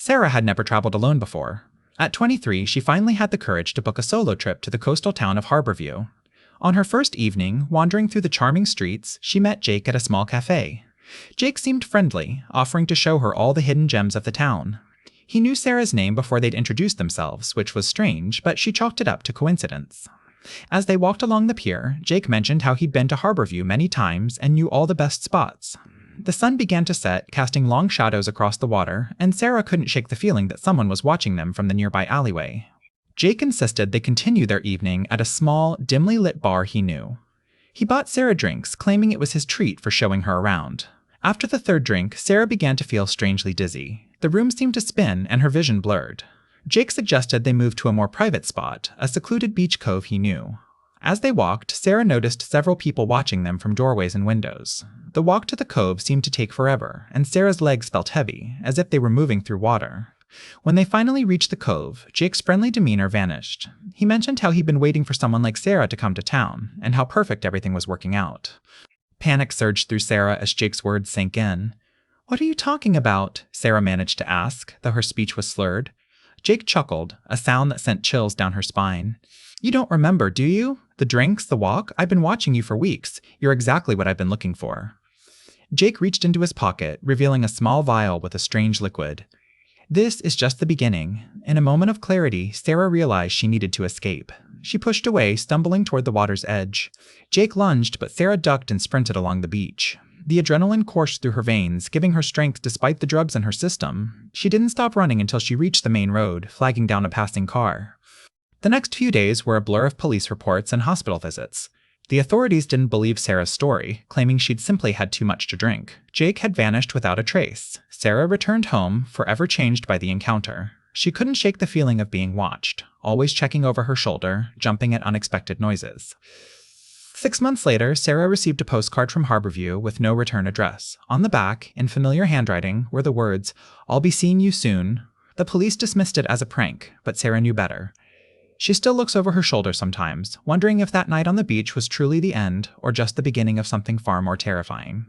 Sarah had never traveled alone before. At 23, she finally had the courage to book a solo trip to the coastal town of Harborview. On her first evening, wandering through the charming streets, she met Jake at a small cafe. Jake seemed friendly, offering to show her all the hidden gems of the town. He knew Sarah's name before they'd introduced themselves, which was strange, but she chalked it up to coincidence. As they walked along the pier, Jake mentioned how he'd been to Harborview many times and knew all the best spots. The sun began to set, casting long shadows across the water, and Sarah couldn't shake the feeling that someone was watching them from the nearby alleyway. Jake insisted they continue their evening at a small, dimly lit bar he knew. He bought Sarah drinks, claiming it was his treat for showing her around. After the third drink, Sarah began to feel strangely dizzy. The room seemed to spin, and her vision blurred. Jake suggested they move to a more private spot, a secluded beach cove he knew. As they walked, Sarah noticed several people watching them from doorways and windows. The walk to the cove seemed to take forever, and Sarah's legs felt heavy, as if they were moving through water. When they finally reached the cove, Jake's friendly demeanor vanished. He mentioned how he'd been waiting for someone like Sarah to come to town, and how perfect everything was working out. Panic surged through Sarah as Jake's words sank in. "What are you talking about?" Sarah managed to ask, though her speech was slurred. Jake chuckled, a sound that sent chills down her spine. "You don't remember, do you? The drinks, the walk? I've been watching you for weeks. You're exactly what I've been looking for." Jake reached into his pocket, revealing a small vial with a strange liquid. This is just the beginning. In a moment of clarity, Sarah realized she needed to escape. She pushed away, stumbling toward the water's edge. Jake lunged, but Sarah ducked and sprinted along the beach. The adrenaline coursed through her veins, giving her strength despite the drugs in her system. She didn't stop running until she reached the main road, flagging down a passing car. The next few days were a blur of police reports and hospital visits. The authorities didn't believe Sarah's story, claiming she'd simply had too much to drink. Jake had vanished without a trace. Sarah returned home, forever changed by the encounter. She couldn't shake the feeling of being watched, always checking over her shoulder, jumping at unexpected noises. 6 months later, Sarah received a postcard from Harborview with no return address. On the back, in familiar handwriting, were the words, "I'll be seeing you soon." The police dismissed it as a prank, but Sarah knew better. She still looks over her shoulder sometimes, wondering if that night on the beach was truly the end or just the beginning of something far more terrifying.